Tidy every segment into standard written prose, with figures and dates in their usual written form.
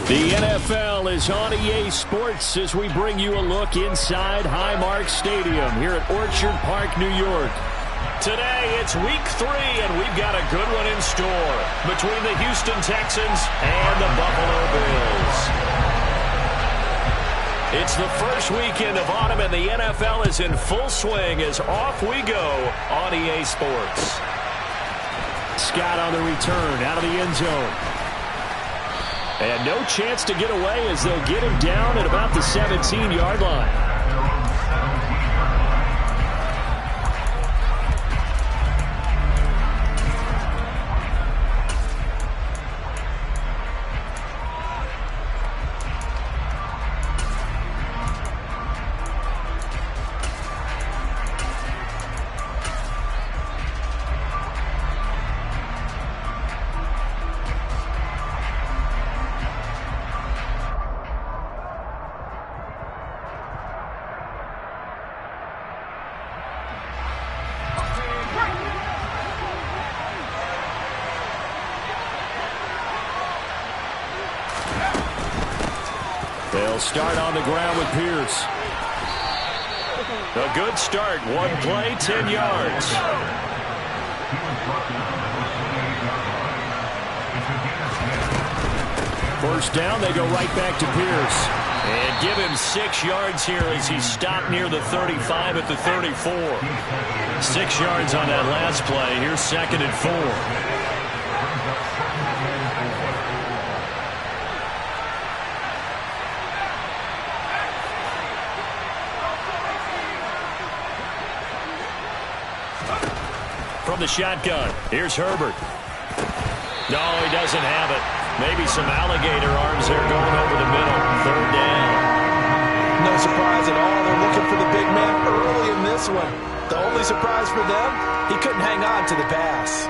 The NFL is on EA Sports as we bring you a look inside Highmark Stadium here at Orchard Park, New York. Today, it's week 3, and we've got a good one in store between the Houston Texans and the Buffalo Bills. It's the first weekend of autumn, and the NFL is in full swing as off we go on EA Sports. Scott on the return out of the end zone. And no chance to get away as they'll get him down at about the 17-yard line. They'll start on the ground with Pierce. A good start. One play, 10 yards. First down, they go right back to Pierce. And give him 6 yards here as he stopped near the 35 at the 34. 6 yards on that last play. Here's 2nd and 4. From the shotgun, here's Herbert. No, he doesn't have it. Maybe some alligator arms there going over the middle. 3rd down. No surprise at all. They're looking for the big man early in this one. The only surprise for them, he couldn't hang on to the pass.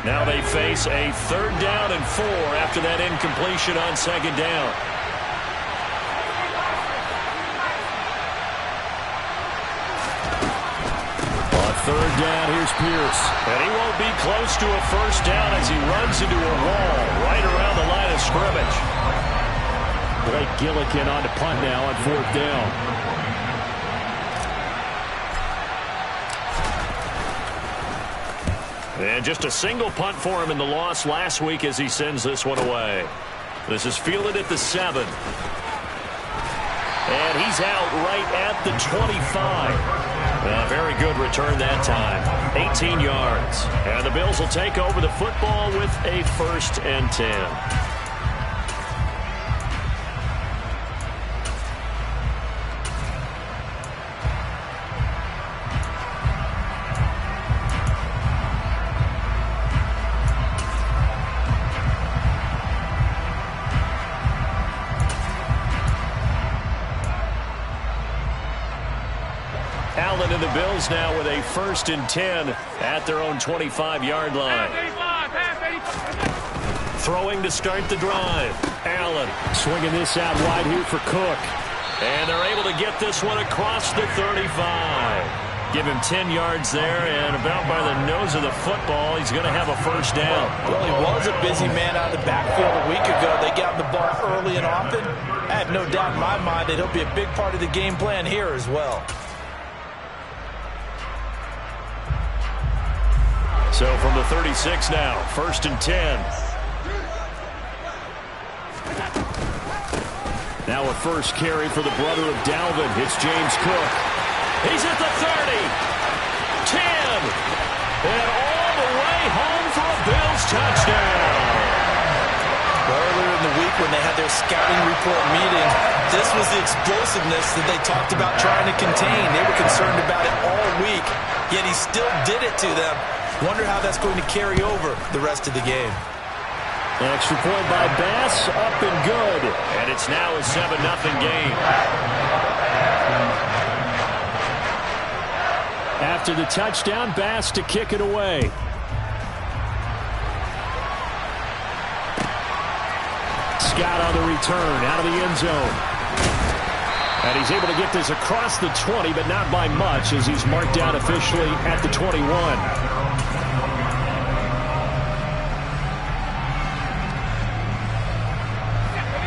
Now they face a 3rd down and 4 after that incompletion on 2nd down. On 3rd down, here's Pierce. And he won't be close to a first down as he runs into a wall right around the line of scrimmage. Blake Gillikin on the punt now on 4th down. And just a single punt for him in the loss last week as he sends this one away. This is fielded at the 7. And he's out right at the 25. A very good return that time. 18 yards. And the Bills will take over the football with a 1st and 10. Allen and the Bills now with a 1st and 10 at their own 25-yard line. Throwing to start the drive. Allen swinging this out wide here for Cook. And they're able to get this one across the 35. Give him 10 yards there, and about by the nose of the football, he's going to have a 1st down. Well, he was a busy man out of the backfield a week ago. They got the ball early and often. I have no doubt in my mind that he'll be a big part of the game plan here as well. So from the 36 now, 1st and 10. Now a first carry for the brother of Dalvin. It's James Cook. He's at the 30. 10. And all the way home for a Bills touchdown. Earlier in the week when they had their scouting report meeting, this was the explosiveness that they talked about trying to contain. They were concerned about it all week, yet he still did it to them. Wonder how that's going to carry over the rest of the game. An extra point by Bass, up and good. And it's now a 7-0 game. After the touchdown, Bass to kick it away. Scott on the return, out of the end zone. And he's able to get this across the 20, but not by much, as he's marked down officially at the 21.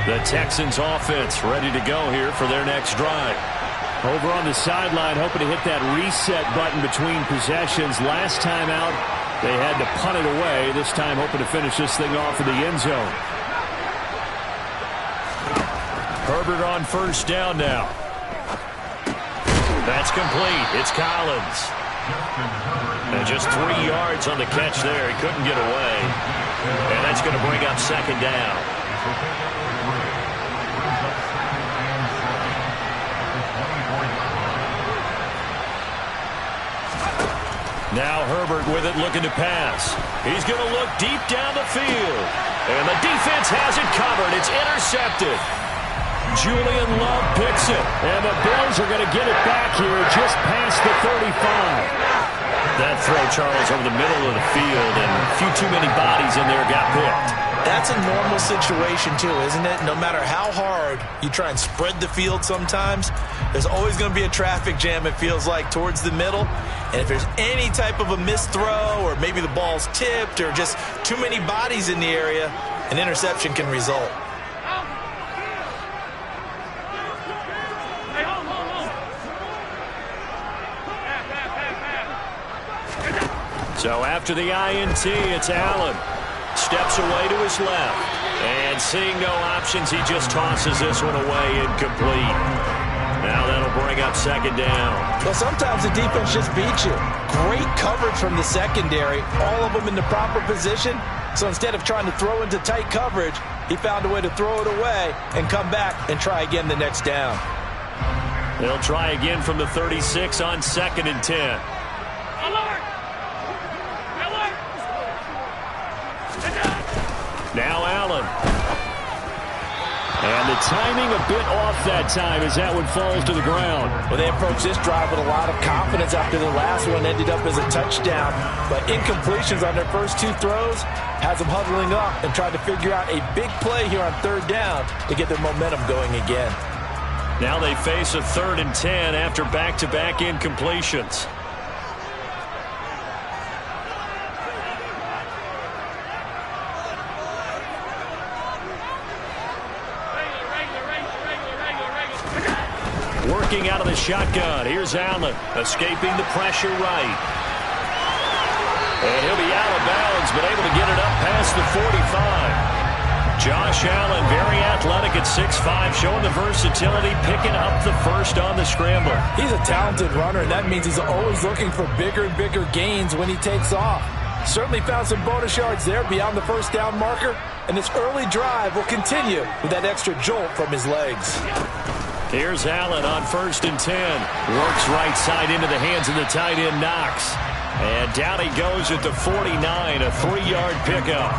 The Texans offense ready to go here for their next drive. Over on the sideline, hoping to hit that reset button between possessions. Last time out, they had to punt it away. This time, hoping to finish this thing off in the end zone. Herbert on first down now. That's complete. It's Collins. And just 3 yards on the catch there. He couldn't get away. And that's going to bring up second down. Now Herbert with it, looking to pass. He's going to look deep down the field. And the defense has it covered. It's intercepted. Julian Love picks it. And the Bills are going to get it back here just past the 35. That throw, Charles, over the middle of the field, and a few too many bodies in there got picked. That's a normal situation, too, isn't it? No matter how hard you try and spread the field sometimes, there's always going to be a traffic jam, it feels like, towards the middle. And if there's any type of a missed throw, or maybe the ball's tipped, or just too many bodies in the area, an interception can result. So after the INT, it's Allen. Steps away to his left. And seeing no options, he just tosses this one away, incomplete. Now that'll bring up second down. Well, sometimes the defense just beats you. Great coverage from the secondary, all of them in the proper position. So instead of trying to throw into tight coverage, he found a way to throw it away and come back and try again the next down. They'll try again from the 36 on 2nd and 10. Now Allen. And the timing a bit off that time as that one falls to the ground. Well, they approached this drive with a lot of confidence after the last one ended up as a touchdown. But incompletions on their first 2 throws has them huddling up and trying to figure out a big play here on 3rd down to get their momentum going again. Now they face a 3rd and 10 after back-to-back incompletions. Working out of the shotgun. Here's Allen, escaping the pressure right. And he'll be out of bounds, but able to get it up past the 45. Josh Allen, very athletic at 6'5", showing the versatility, picking up the first on the scramble. He's a talented runner, and that means he's always looking for bigger and bigger gains when he takes off. Certainly found some bonus yards there beyond the first down marker, and this early drive will continue with that extra jolt from his legs. Here's Allen on 1st and 10. Works right side into the hands of the tight end, Knox. And down he goes at the 49, a 3-yard pickup.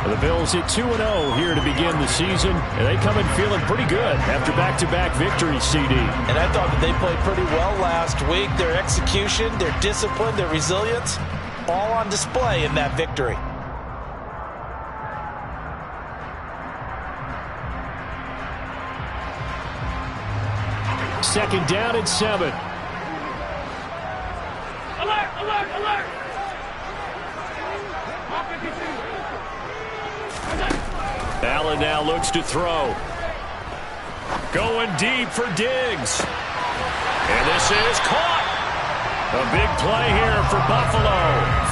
The Bills hit 2-0 here to begin the season, and they come in feeling pretty good after back-to-back victories, CD. And I thought that they played pretty well last week. Their execution, their discipline, their resilience, all on display in that victory. Second down and 7. Alert, alert, alert. Allen now looks to throw. Going deep for Diggs. And this is caught. A big play here for Buffalo.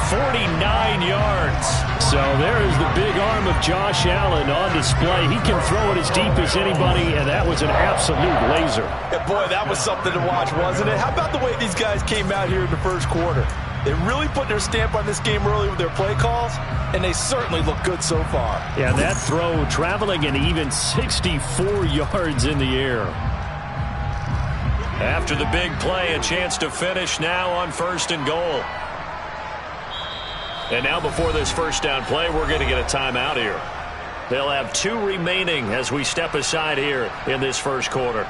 49 yards. So there is the big arm of Josh Allen on display. He can throw it as deep as anybody, and that was an absolute laser. Yeah, boy, that was something to watch, wasn't it? How about the way these guys came out here in the first quarter? They really put their stamp on this game early with their play calls, and they certainly look good so far. Yeah, that throw traveling an even 64 yards in the air. After the big play, a chance to finish now on 1st and goal. And now before this first down play, we're going to get a timeout here. They'll have 2 remaining as we step aside here in this first quarter.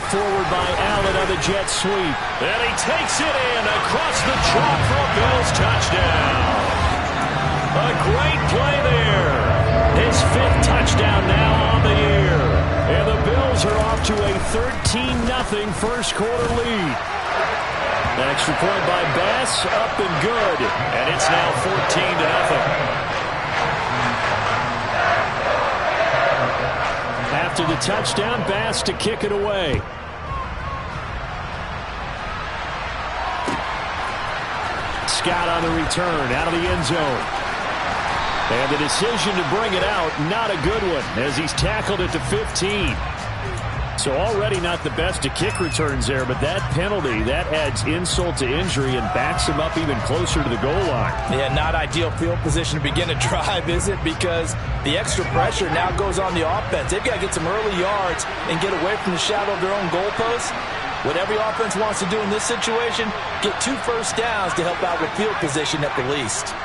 forward by Allen on the jet sweep. And he takes it in across the chalk for a Bills touchdown. A great play there. His 5th touchdown now on the year. And the Bills are off to a 13-0 first quarter lead. An extra point by Bass, up and good. And it's now 14-0. After the touchdown, Bass to kick it away. Scott on the return, out of the end zone. And the decision to bring it out, not a good one, as he's tackled at the 15. So already not the best of kick returns there, but that penalty, that adds insult to injury and backs him up even closer to the goal line. Yeah, not ideal field position to begin a drive, is it? Because the extra pressure now goes on the offense. They've got to get some early yards and get away from the shadow of their own goalposts. What every offense wants to do in this situation, get 2 first downs to help out with field position at the least.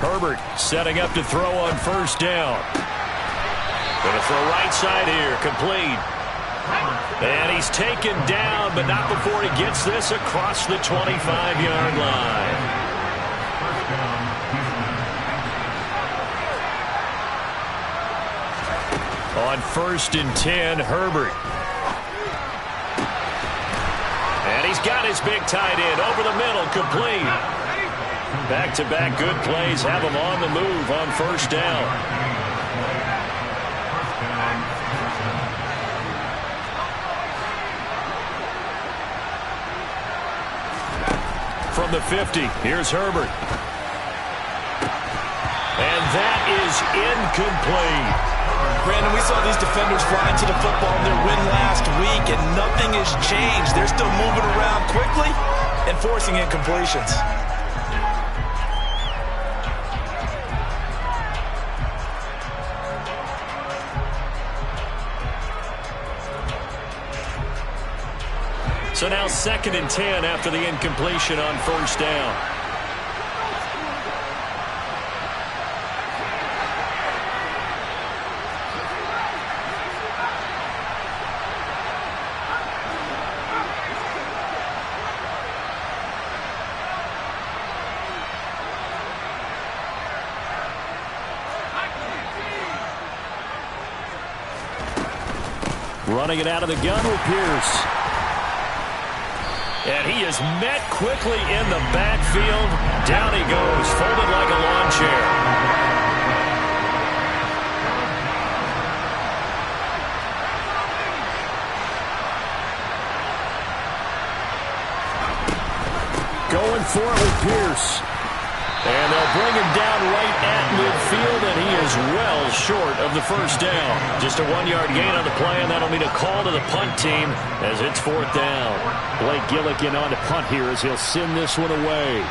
Herbert setting up to throw on first down. Going to throw right side here, complete. And he's taken down, but not before he gets this across the 25-yard line. On 1st and 10, Herbert. And he's got his big tight end over the middle, complete. Back-to-back good plays have him on the move on first down. From the 50, here's Herbert. And that is incomplete. Brandon, we saw these defenders flying to the football in their win last week, and nothing has changed. They're still moving around quickly and forcing incompletions. So now 2nd and 10 after the incompletion on first down. Running it out of the gun with Pierce. And he is met quickly in the backfield. Down he goes, folded like a lawn chair. Going for it with Pierce. And they'll bring him down right at midfield, and he is well short of the first down. Just a 1-yard gain on the play, and that'll mean a call to the punt team as it's 4th down. Blake Gillikin on to punt here as he'll send this one away.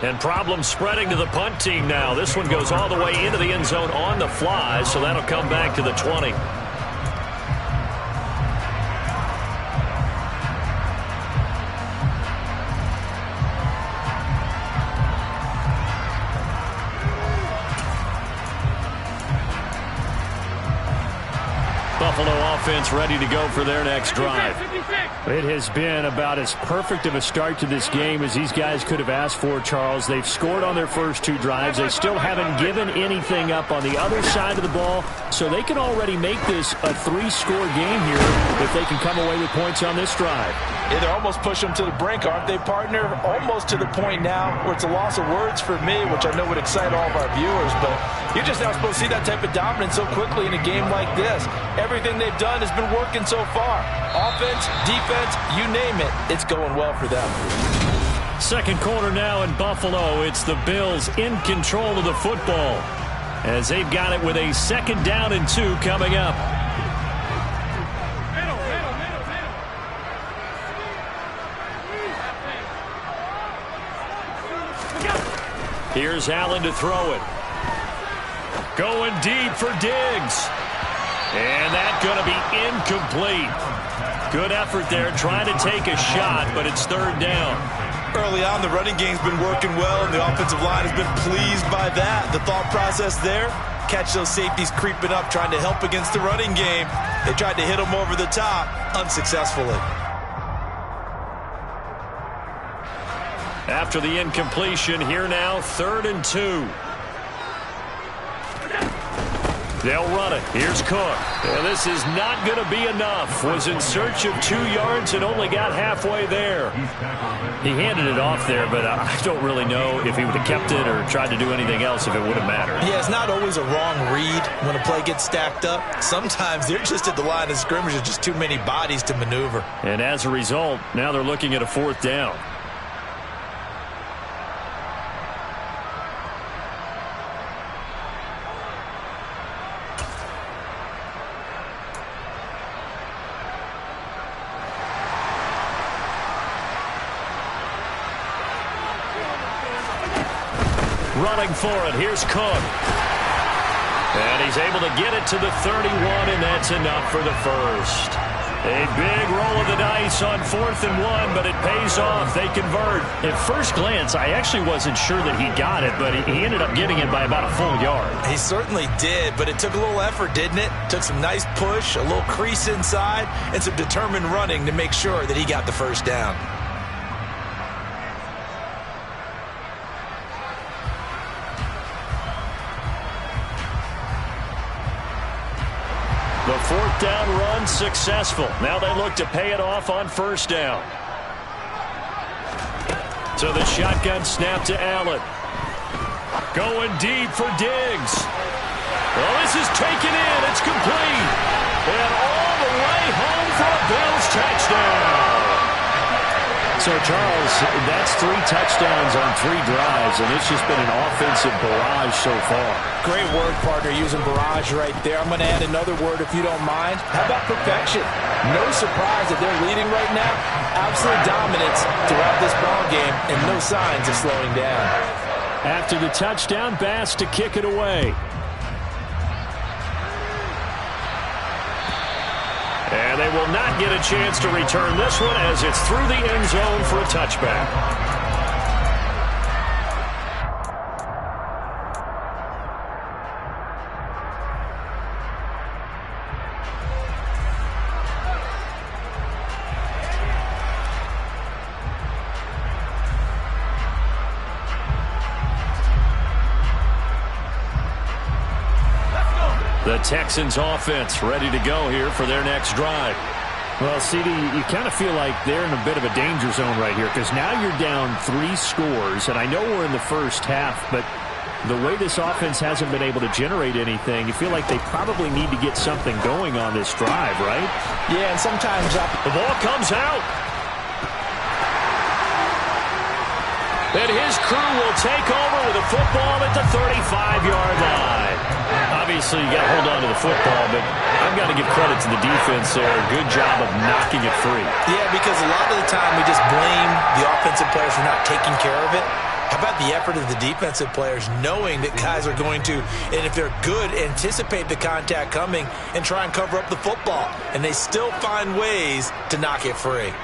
And problems spreading to the punt team now. This one goes all the way into the end zone on the fly, so that'll come back to the 20. Buffalo offense ready to go for their next drive. It has been about as perfect of a start to this game as these guys could have asked for, Charles. They've scored on their first 2 drives. They still haven't given anything up on the other side of the ball, so they can already make this a 3-score game here if they can come away with points on this drive. Yeah, they're almost pushing them to the brink, aren't they, partner? Almost to the point now where it's a loss of words for me, which I know would excite all of our viewers, but you're just not supposed to see that type of dominance so quickly in a game like this. Everything they've done has been working so far. Offense, defense, you name it, it's going well for them. Second quarter now in Buffalo. It's the Bills in control of the football as they've got it with a 2nd down and 2 coming up. Here's Allen to throw it. Going deep for Diggs. And that's going to be incomplete. Good effort there trying to take a shot, but it's third down. Early on, the running game's been working well, and the offensive line has been pleased by that. The thought process there, catch those safeties creeping up, trying to help against the running game. They tried to hit them over the top, unsuccessfully. After the incompletion, here now, 3rd and 2. They'll run it. Here's Cook. And this is not going to be enough. Was in search of 2 yards and only got halfway there. He handed it off there, but I don't really know if he would have kept it or tried to do anything else if it would have mattered. Yeah, it's not always a wrong read when a play gets stacked up. Sometimes they're just at the line of scrimmage with just too many bodies to maneuver. And as a result, now they're looking at a 4th down. Running for it. Here's Cook. And he's able to get it to the 31, and that's enough for the first. A big roll of the dice on 4th and 1, but it pays off. They convert. At first glance, I actually wasn't sure that he got it, but he ended up getting it by about a full yard. He certainly did, but it took a little effort, didn't it? Took some nice push, a little crease inside, and some determined running to make sure that he got the first down. The 4th down run successful. Now they look to pay it off on 1st down. To the shotgun snap to Allen. Going deep for Diggs. Well, this is taken in. It's complete. And all the way home for a Bills touchdown. So, Charles, that's 3 touchdowns on 3 drives, and it's just been an offensive barrage so far. Great word, partner, using barrage right there. I'm going to add another word if you don't mind. How about perfection? No surprise that they're leading right now. Absolute dominance throughout this ball game and no signs of slowing down. After the touchdown, Bass to kick it away. And they will not get a chance to return this one as it's through the end zone for a touchback. The Texans offense ready to go here for their next drive. Well, CD, you kind of feel like they're in a bit of a danger zone right here because now you're down 3 scores, and I know we're in the first half, but the way this offense hasn't been able to generate anything, you feel like they probably need to get something going on this drive, right? Yeah, and sometimes the ball comes out. And his crew will take over with a football at the 35-yard line. Obviously, you got to hold on to the football, but I've got to give credit to the defense there. Good job of knocking it free. Yeah, because a lot of the time we just blame the offensive players for not taking care of it. How about the effort of the defensive players knowing that guys are going to, and if they're good, anticipate the contact coming and try and cover up the football. And they still find ways to knock it free.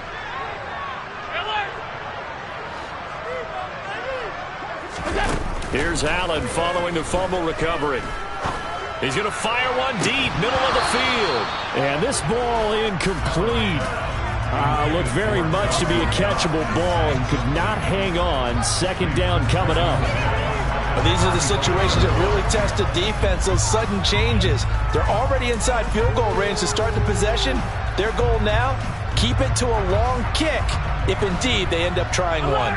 Here's Allen following the fumble recovery. He's going to fire one deep, middle of the field. And this ball incomplete. Looked very much to be a catchable ball and could not hang on. 2nd down coming up. Well, these are the situations that really test a defense, those sudden changes. They're already inside field goal range to start the possession. Their goal now, keep it to a long kick if indeed they end up trying one.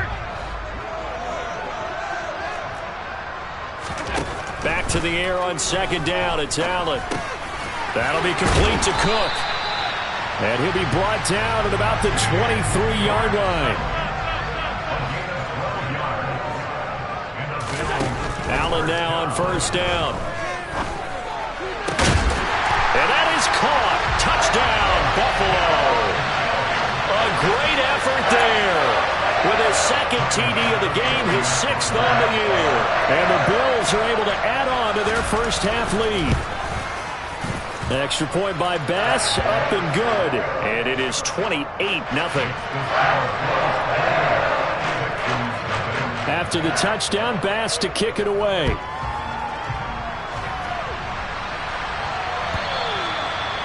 Back to the air on 2nd down. It's Allen. That'll be complete to Cook. And he'll be brought down at about the 23-yard line. Allen now on 1st down. And that is caught. Touchdown, Buffalo. A great effort there. With his 2nd TD of the game, his 6th on the year. And the Bills are able to add on to their first half lead. Extra point by Bass, up and good. And it is 28-0. After the touchdown, Bass to kick it away.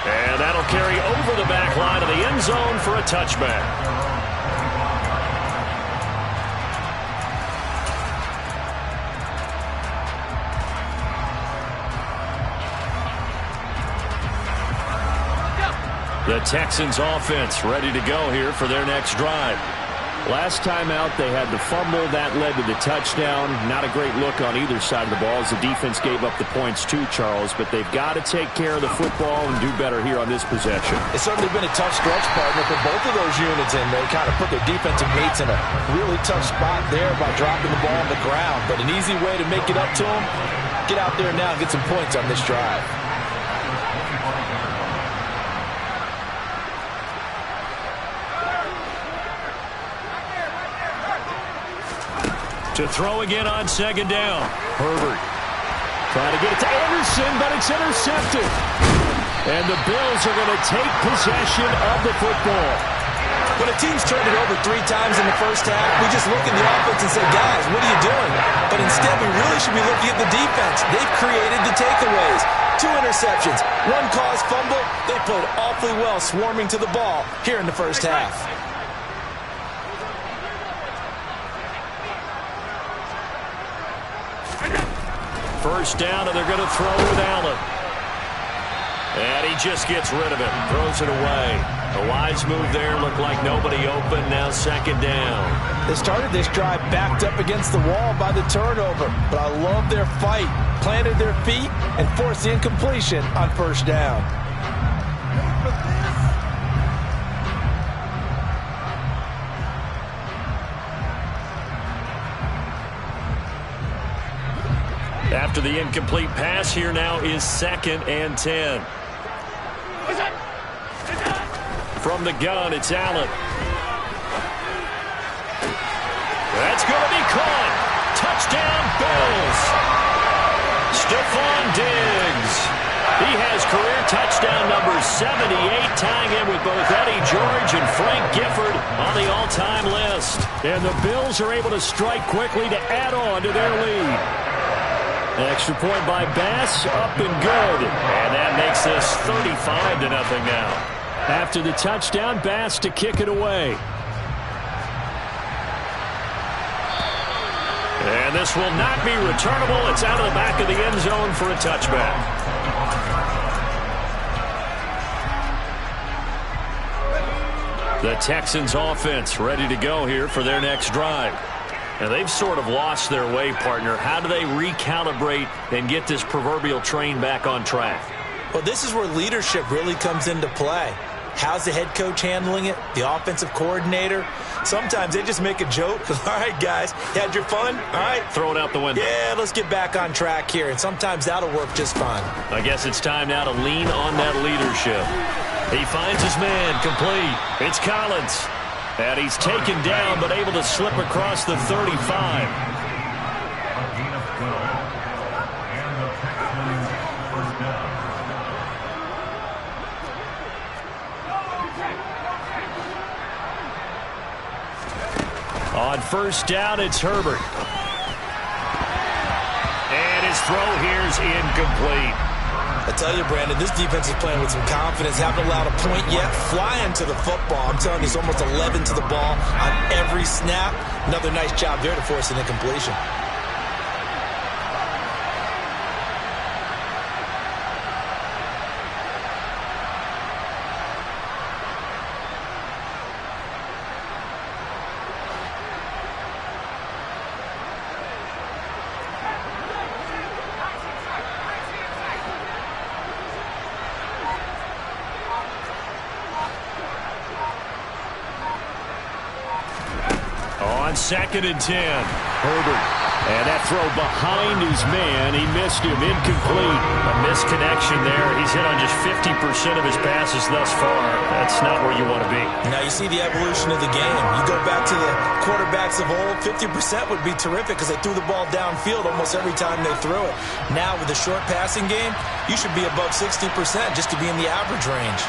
And that'll carry over the back line of the end zone for a touchback. The Texans offense ready to go here for their next drive. Last time out, they had the fumble. That led to the touchdown. Not a great look on either side of the ball as the defense gave up the points too, Charles. But they've got to take care of the football and do better here on this possession. It's certainly been a tough stretch, partner, for both of those units, and they kind of put their defensive mates in a really tough spot there by dropping the ball on the ground. But an easy way to make it up to them, get out there now and get some points on this drive. To throw again on second down. Herbert trying to get it to Anderson, but it's intercepted. And the Bills are going to take possession of the football. When a team's turned it over 3 times in the first half, we just look at the offense and say, guys, what are you doing? But instead, we really should be looking at the defense. They've created the takeaways. 2 interceptions, 1 caused fumble. They played awfully well swarming to the ball here in the first half. First down, and they're going to throw with Allen. And he just gets rid of it, throws it away. A wise move there, looked like nobody open, now second down. They started this drive backed up against the wall by the turnover, but I love their fight. Planted their feet and forced the incompletion on first down. After the incomplete pass, here now is 2nd and 10. From the gun, it's Allen. That's going to be caught. Touchdown, Bills. Stephon Diggs. He has career touchdown number 78, tying him with both Eddie George and Frank Gifford on the all-time list. And the Bills are able to strike quickly to add on to their lead. Extra point by Bass, up and good. And that makes this 35-0 now. After the touchdown, Bass to kick it away. And this will not be returnable. It's out of the back of the end zone for a touchback. The Texans offense ready to go here for their next drive. Now, they've sort of lost their way, partner. How do they recalibrate and get this proverbial train back on track? Well, this is where leadership really comes into play. How's the head coach handling it? The offensive coordinator? Sometimes they just make a joke. All right, guys, you had your fun? All right. Throw it out the window. Yeah, let's get back on track here. And sometimes that'll work just fine. I guess it's time now to lean on that leadership. He finds his man, complete. It's Collins. And he's taken down, but able to slip across the 35. On first down, it's Herbert. And his throw here is incomplete. I tell you, Brandon, this defense is playing with some confidence. Haven't allowed a point yet. Flying to the football. I'm telling you, it's almost 11 to the ball on every snap. Another nice job there to force an incompletion. On 2nd and 10, Herbert. And that throw behind his man, he missed him, incomplete. A misconnection there. He's hit on just 50% of his passes thus far. That's not where you want to be. Now you see the evolution of the game. You go back to the quarterbacks of old, 50% would be terrific because they threw the ball downfield almost every time they threw it. Now with the short passing game, you should be above 60% just to be in the average range.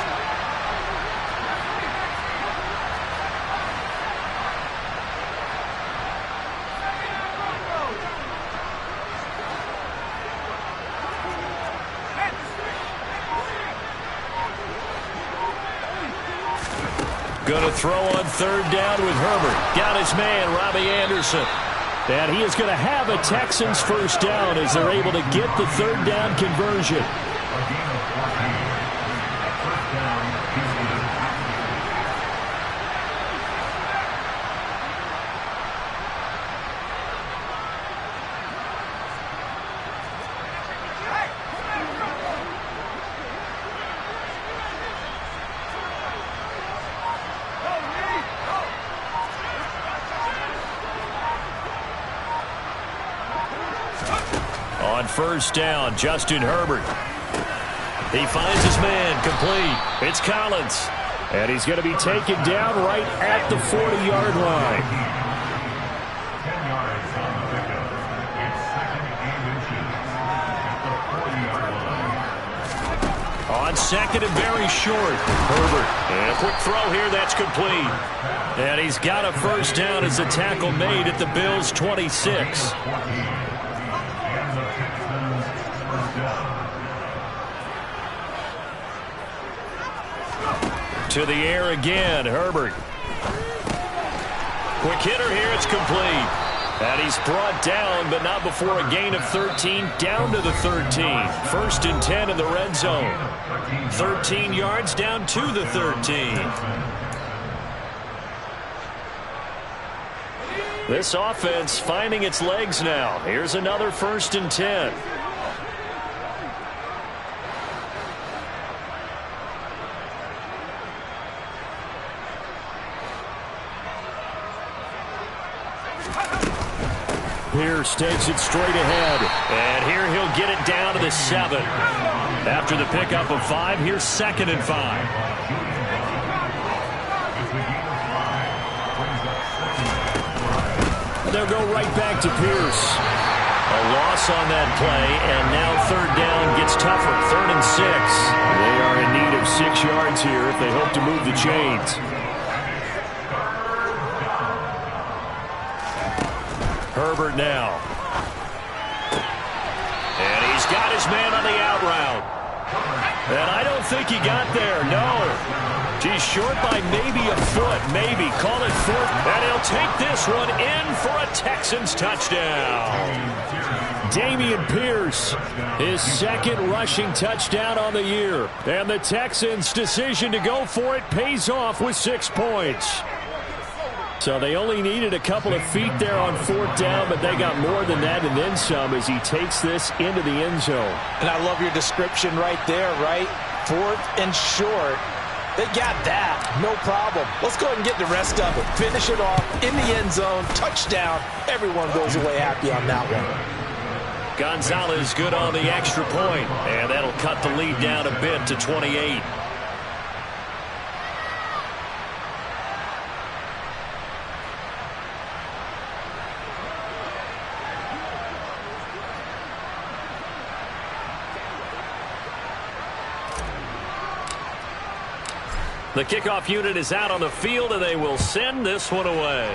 Going to throw on third down with Herbert. Got his man, Robbie Anderson. And he is going to have a Texans first down as they're able to get the third down conversion. On first down, Justin Herbert. He finds his man, complete. It's Collins. And he's going to be taken down right at the 40-yard line. 10 yards on the pickup. It's second and inches at the 40-yard line. On second and very short, Herbert. And a quick throw here, that's complete. And he's got a first down as the tackle made at the Bills' 26. To the air again, Herbert. Quick hitter here, it's complete. And he's brought down, but not before a gain of 13, down to the 13. First and 10 in the red zone. 13 yards down to the 13. This offense finding its legs now. Here's another first and 10. Pierce takes it straight ahead. And here he'll get it down to the 7. After the pickup of 5, here's second and 5. They'll go right back to Pierce. A loss on that play, and now third down gets tougher. 3rd and 6. They are in need of 6 yards here if they hope to move the chains. Herbert now. And he's got his man on the out route. And I don't think he got there, no. He's short by maybe a foot, maybe. Call it 4th. And he'll take this one in for a Texans touchdown. Dameon Pierce, his second rushing touchdown on the year. And the Texans' decision to go for it pays off with 6 points. So they only needed a couple of feet there on 4th down, but they got more than that and then some as he takes this into the end zone. And I love your description right there, right? 4th and short. They got that. No problem. Let's go ahead and get the rest of it. Finish it off in the end zone. Touchdown. Everyone goes away happy on that one. Gonzalez good on the extra point, and that'll cut the lead down a bit to 28. The kickoff unit is out on the field, and they will send this one away.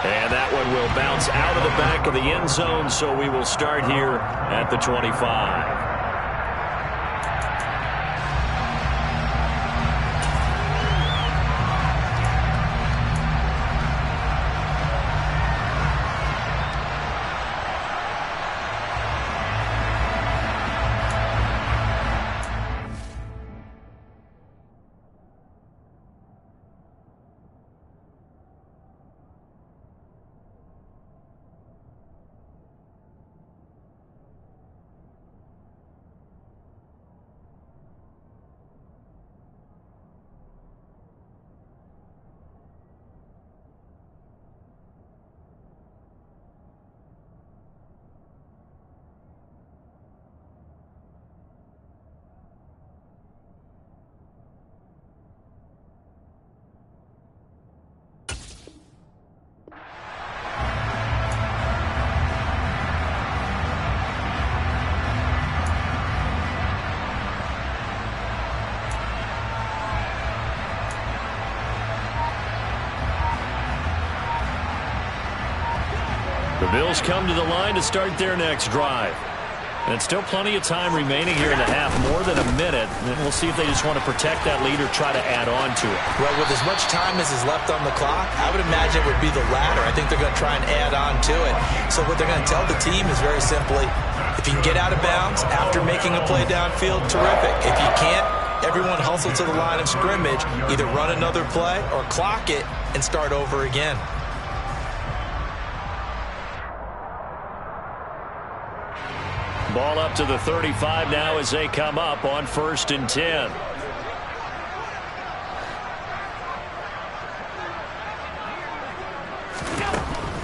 And that one will bounce out of the back of the end zone, so we will start here at the 25. The Bills come to the line to start their next drive. And still plenty of time remaining here in the half, more than a minute. And we'll see if they just want to protect that lead or try to add on to it. Well, with as much time as is left on the clock, I would imagine it would be the latter. I think they're going to try and add on to it. So what they're going to tell the team is very simply, if you can get out of bounds after making a play downfield, terrific. If you can't, everyone hustle to the line of scrimmage, either run another play or clock it and start over again. Ball up to the 35 now as they come up on 1st and 10.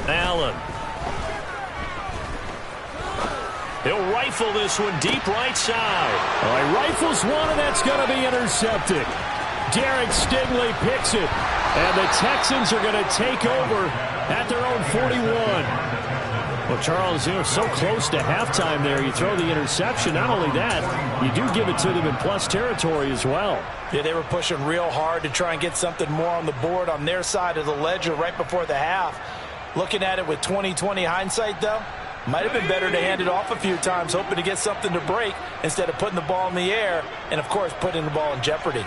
Allen. He'll rifle this one deep right side. Well, he rifles one, and that's going to be intercepted. Derek Stingley picks it, and the Texans are going to take over at their own 41. Well, Charles, they're so close to halftime there. You throw the interception. Not only that, you do give it to them in plus territory as well. Yeah, they were pushing real hard to try and get something more on the board on their side of the ledger right before the half. Looking at it with 20/20 hindsight, though, might have been better to hand it off a few times, hoping to get something to break instead of putting the ball in the air and, of course, putting the ball in jeopardy.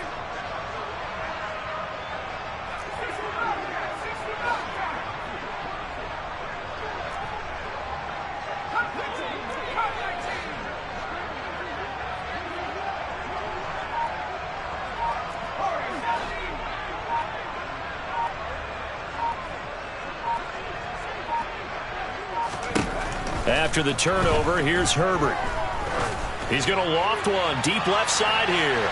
After the turnover, here's Herbert. He's going to loft one deep left side here.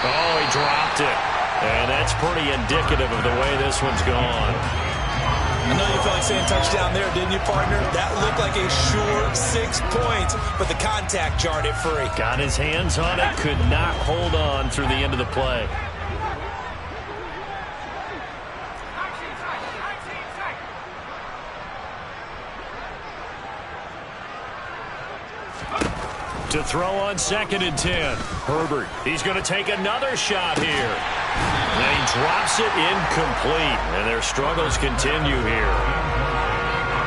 Oh, he dropped it. And that's pretty indicative of the way this one's gone. I know you felt like saying touchdown there, didn't you, partner? That looked like a sure 6 points, but the contact jarred it free. Got his hands on it, could not hold on through the end of the play. To throw on 2nd and 10. Herbert, he's going to take another shot here. And he drops it incomplete. And their struggles continue here.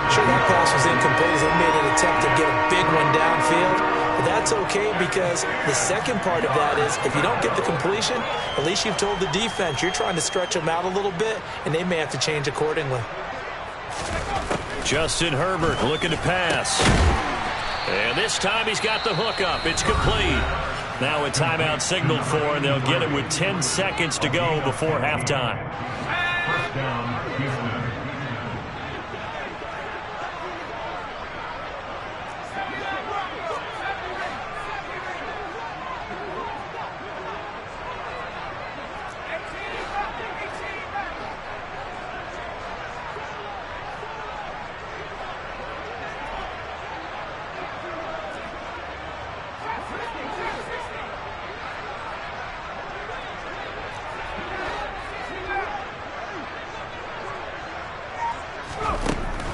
Sure, that pass was incomplete as they made an attempt to get a big one downfield. But that's okay because the second part of that is if you don't get the completion, at least you've told the defense you're trying to stretch them out a little bit, and they may have to change accordingly. Justin Herbert looking to pass. And this time he's got the hook up. It's complete. Now a timeout signaled for, and they'll get it with 10 seconds to go before halftime. First down, Houston.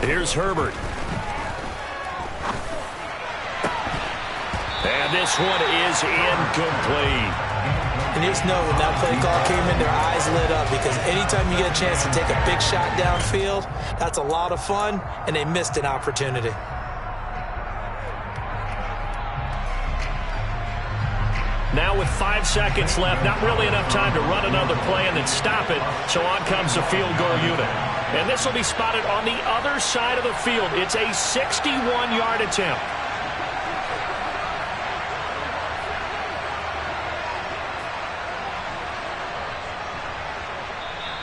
Here's Herbert. And this one is incomplete. And just know when that play call came in, their eyes lit up because anytime you get a chance to take a big shot downfield, that's a lot of fun, and they missed an opportunity. Now with 5 seconds left, not really enough time to run another play and then stop it, so on comes the field goal unit. And this will be spotted on the other side of the field. It's a 61-yard attempt.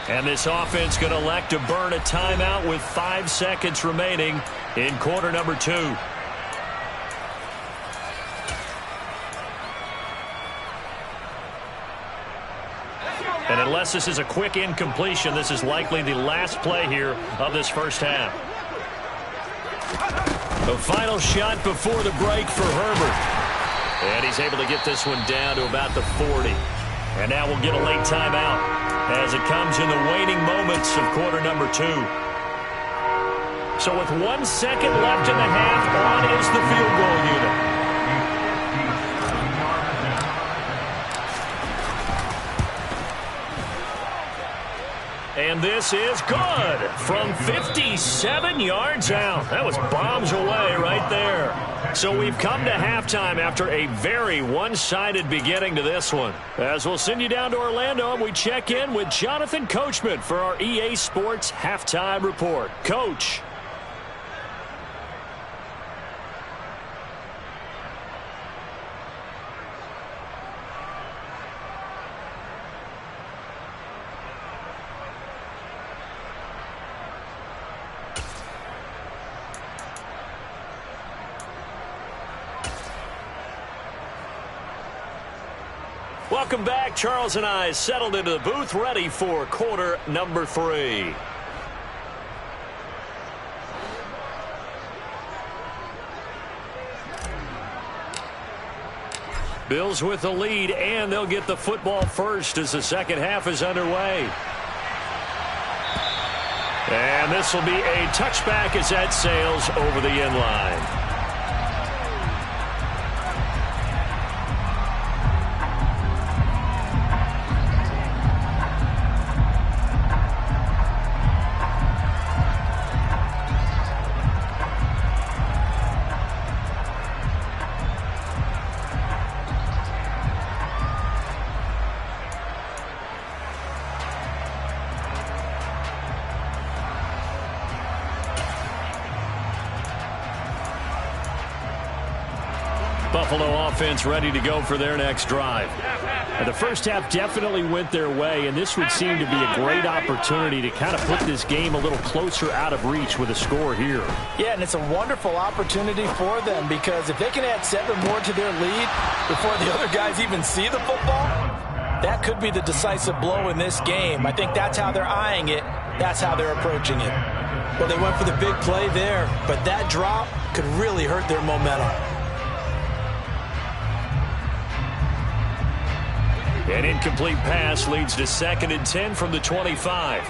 And this offense going to elect to burn a timeout with 5 seconds remaining in quarter number 2. And unless this is a quick incompletion, this is likely the last play here of this first half. The final shot before the break for Herbert. And he's able to get this one down to about the 40. And now we'll get a late timeout as it comes in the waning moments of quarter number 2. So with 1 second left in the half, on is the field goal unit. And And this is good from 57 yards out. That was bombs away right there. So we've come to halftime after a very one-sided beginning to this one. As we'll send you down to Orlando, and we check in with Jonathan Coachman for our EA Sports Halftime Report. Coach. Welcome back. Charles and I settled into the booth, ready for quarter number 3. Bills with the lead, and they'll get the football first as the second half is underway. And this will be a touchback as that sails over the end line. Buffalo offense ready to go for their next drive. The first half definitely went their way, and this would seem to be a great opportunity to kind of put this game a little closer out of reach with a score here. Yeah, and it's a wonderful opportunity for them, because if they can add 7 more to their lead before the other guys even see the football, that could be the decisive blow in this game. I think that's how they're eyeing it. That's how they're approaching it. Well, they went for the big play there, but that drop could really hurt their momentum. An incomplete pass leads to 2nd and 10 from the 25.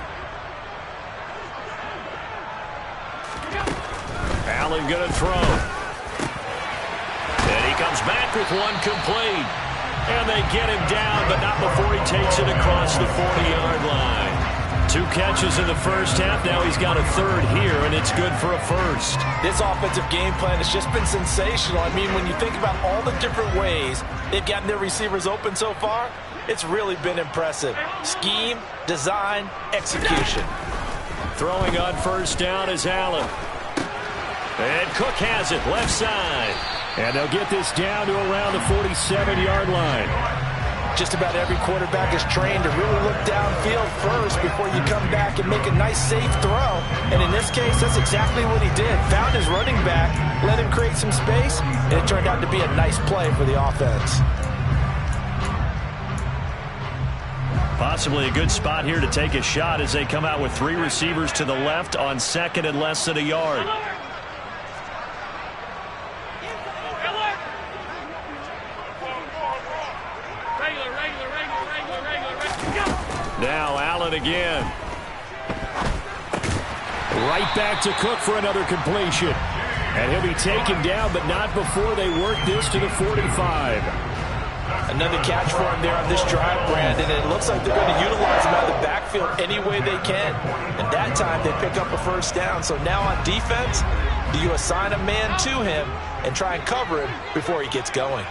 Allen going to throw. And he comes back with one complete. And they get him down, but not before he takes it across the 40-yard line. 2 catches in the first half. Now he's got a third here, and it's good for a first. This offensive game plan has just been sensational. I mean, when you think about all the different ways they've gotten their receivers open so far, it's really been impressive. Scheme, design, execution. Throwing on first down is Allen. And Cook has it, left side. And they'll get this down to around the 47-yard line. Just about every quarterback is trained to really look downfield first before you come back and make a nice, safe throw. And in this case, that's exactly what he did. Found his running back, let him create some space, and it turned out to be a nice play for the offense. Possibly a good spot here to take a shot as they come out with 3 receivers to the left on 2nd and less than a yard. Now Allen again. Right back to Cook for another completion. And he'll be taken down, but not before they work this to the 45. Another catch for him there on this drive, Brandon. It looks like they're going to utilize him out of the backfield any way they can. And that time they pick up a first down. So now on defense, do you assign a man to him and try and cover him before he gets going?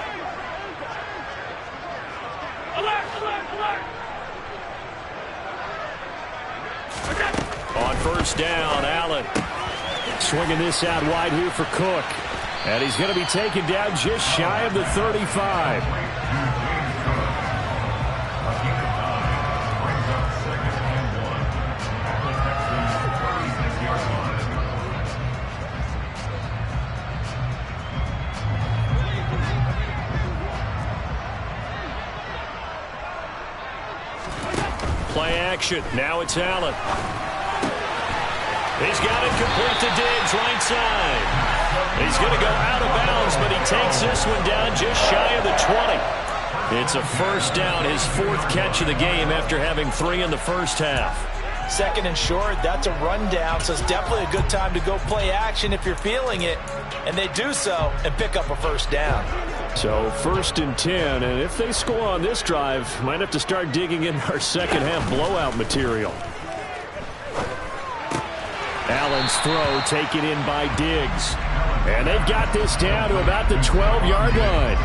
Alert, alert, alert. On first down, Allen swinging this out wide here for Cook. And he's going to be taken down just shy of the 35. Play action. Now it's Allen. He's got it complete to Diggs, right side. He's going to go out of bounds, but he takes this one down just shy of the 20. It's a first down, his 4th catch of the game after having 3 in the first half. 2nd and short, that's a rundown, so it's definitely a good time to go play action if you're feeling it. And they do so and pick up a first down. So 1st and 10, and if they score on this drive, might have to start digging in our second half blowout material. Allen's throw taken in by Diggs. And they've got this down to about the 12-yard line.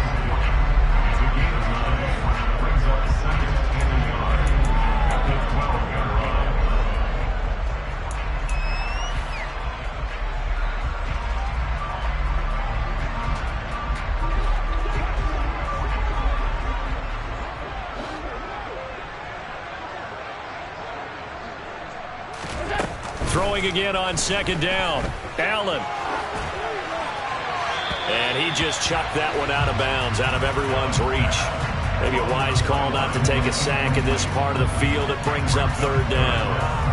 Throwing again on second down. Allen. And he just chucked that one out of bounds, out of everyone's reach. Maybe a wise call not to take a sack in this part of the field. It brings up third down.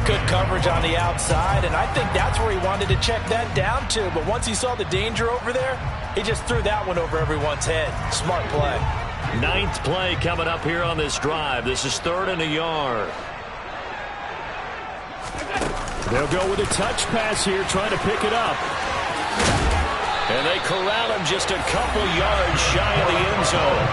Good coverage on the outside, and I think that's where he wanted to check that down to. But once he saw the danger over there, he just threw that one over everyone's head. Smart play. Ninth play coming up here on this drive. This is 3rd and a yard. They'll go with a touch pass here, trying to pick it up. And they corral him just a couple yards shy of the end zone.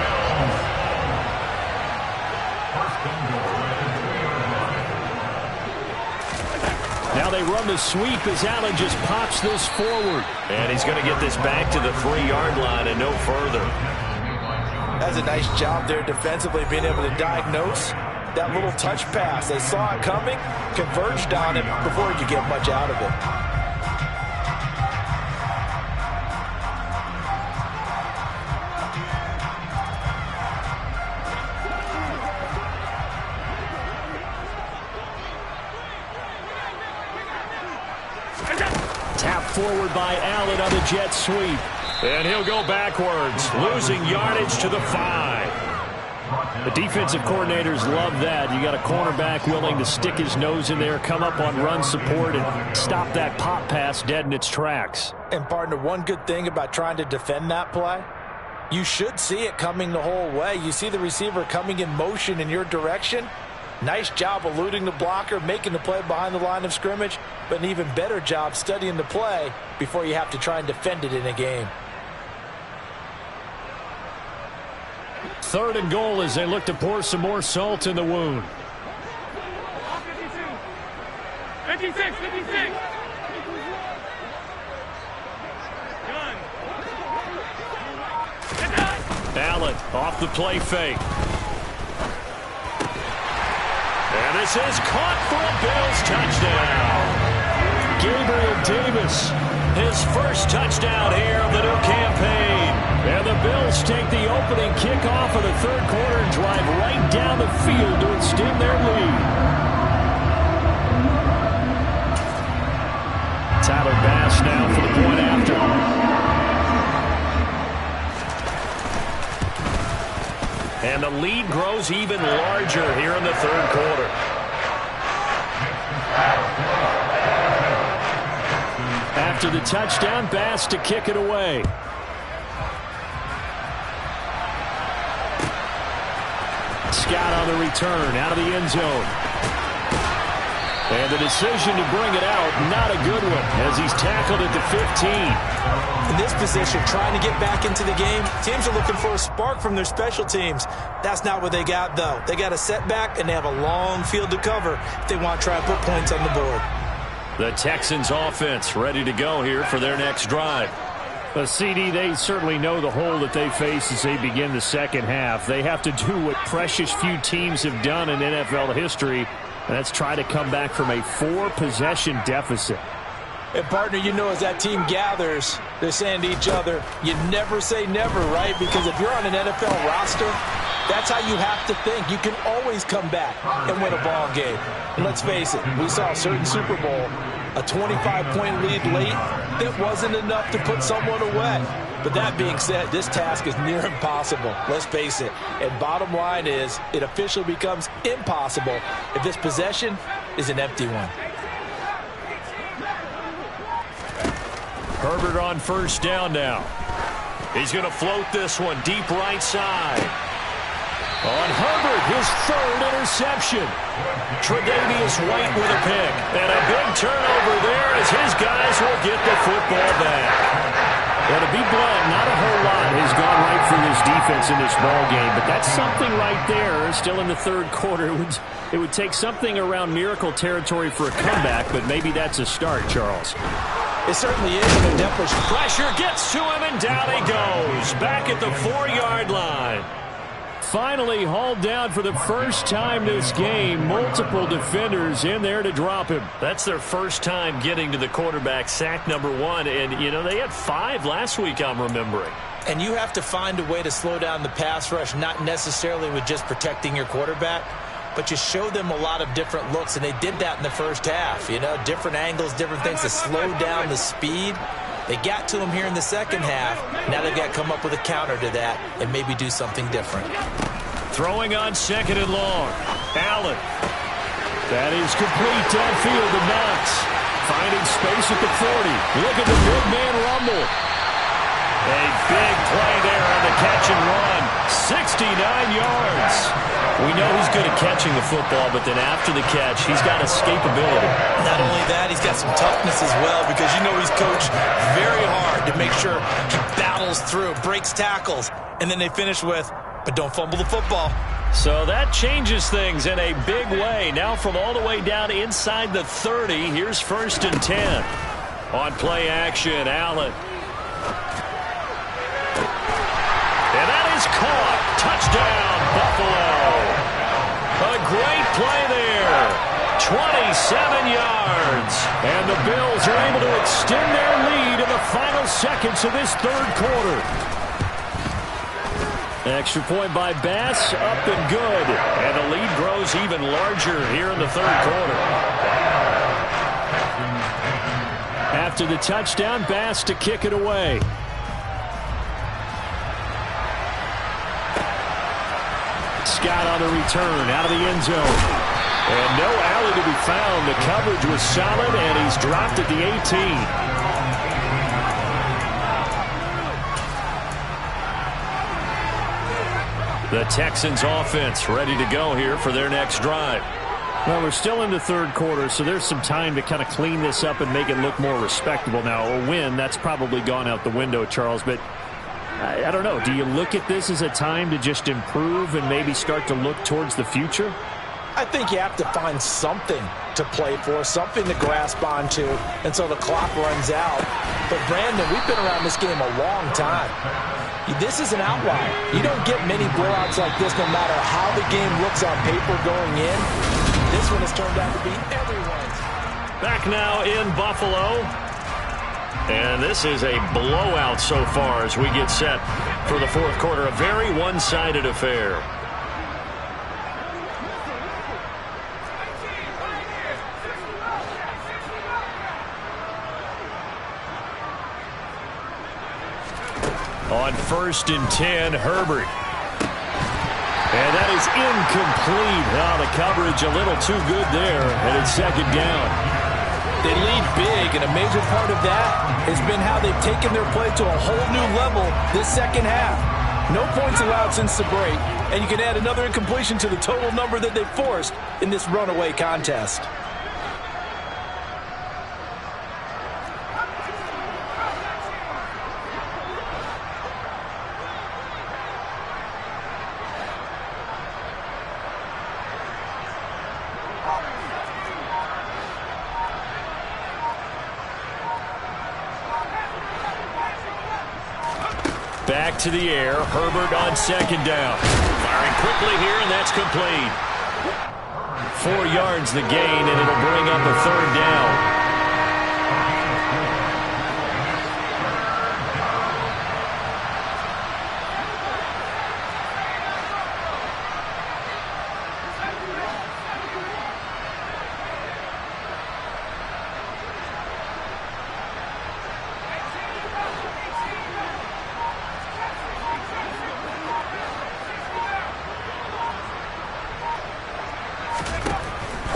Now they run the sweep as Allen just pops this forward. And he's going to get this back to the 3-yard line and no further. That's a nice job there defensively, being able to diagnose that little touch pass. They saw it coming, converged on it before you get much out of it. Tap forward by Allen on the jet sweep. And he'll go backwards, losing yardage to the 5. The defensive coordinators love that. You got a cornerback willing to stick his nose in there, come up on run support, and stop that pop pass dead in its tracks. And, partner, one good thing about trying to defend that play, you should see it coming the whole way. You see the receiver coming in motion in your direction. Nice job eluding the blocker, making the play behind the line of scrimmage, but an even better job studying the play before you have to try and defend it in a game. 3rd and goal as they look to pour some more salt in the wound. 56. Allen off the play fake. And this is caught for a Bills touchdown. Gabriel Davis, his first touchdown here of the new campaign. And the Bills take the opening kickoff of the 3rd quarter and drive right down the field to extend their lead. Tyler Bass now for the point after. And the lead grows even larger here in the 3rd quarter. After the touchdown, Bass to kick it away. Scott on the return, out of the end zone. And the decision to bring it out, not a good one, as he's tackled at the 15. In this position, trying to get back into the game, teams are looking for a spark from their special teams. That's not what they got, though. They got a setback, and they have a long field to cover if they want to try and put points on the board. The Texans offense ready to go here for their next drive. CD, they certainly know the hole that they face as they begin the second half. They have to do what precious few teams have done in NFL history, and that's try to come back from a 4-possession deficit. And, partner, you know, as that team gathers, they're saying to each other, you never say never, right? Because if you're on an NFL roster, that's how you have to think. You can always come back and win a ball game. And let's face it, we saw a certain Super Bowl, a 25-point lead late that wasn't enough to put someone away. But that being said, this task is near impossible. Let's face it. And bottom line is, it officially becomes impossible if this possession is an empty one. Herbert on first down now. He's going to float this one deep right side. On Herbert, his 3rd interception. Tre'Davious White with a pick. And a big turnover there as his guys will get the football back. Yeah, to be blunt, not a whole lot has gone right for this defense in this ball game, but that's something right there. Still in the third quarter, it would take something around miracle territory for a comeback, but maybe that's a start, Charles. It certainly is, and it definitely... Pressure gets to him, and down he goes. Back at the 4-yard line. Finally hauled down for the first time this game. Multiple defenders in there to drop him. That's their first time getting to the quarterback, sack number 1. And, you know, they had 5 last week, I'm remembering. And you have to find a way to slow down the pass rush, not necessarily with just protecting your quarterback, but you show them a lot of different looks, and they did that in the first half. You know, different angles, different things to slow down the speed. They got to him here in the second half. Now they've got to come up with a counter to that and maybe do something different. Throwing on 2nd and long. Allen. That is complete downfield to Knox. Finding space at the 40. Look at the big man rumble. A big play there on the catch and run. 69 yards. We know he's good at catching the football, but then after the catch, he's got escapability. Not only that, he's got some toughness as well, because you know he's coached very hard to make sure he battles through, breaks tackles, and then they finish with, but don't fumble the football. So that changes things in a big way. Now from all the way down inside the 30, here's 1st and 10. On play action, Allen. And that is caught. Touchdown, Buffalo. A great play there. 27 yards. And the Bills are able to extend their lead in the final seconds of this third quarter. Extra point by Bass, up and good. And the lead grows even larger here in the third quarter. After the touchdown, Bass to kick it away. Scott on the return, out of the end zone. And no alley to be found. The coverage was solid, and he's dropped at the 18. The Texans offense ready to go here for their next drive. Well, we're still in the third quarter, so there's some time to kind of clean this up and make it look more respectable. Now, a win, that's probably gone out the window, Charles, but I don't know. Do you look at this as a time to just improve and maybe start to look towards the future? I think you have to find something to play for, something to grasp onto until the clock runs out. But, Brandon, we've been around this game a long time. This is an outlier. You don't get many blowouts like this no matter how the game looks on paper going in. This one has turned out to be everyone's. Back now in Buffalo. And this is a blowout so far as we get set for the fourth quarter. A very one-sided affair. On 1st and 10, Herbert. And that is incomplete. Oh, the coverage a little too good there, and it's 2nd down. They lead big, and a major part of that has been how they've taken their play to a whole new level this second half. No points allowed since the break, and you can add another incompletion to the total number that they forced in this runaway contest. Back to the air. Herbert on 2nd down. Firing quickly here, and that's complete. 4 yards the gain, and it'll bring up a 3rd down.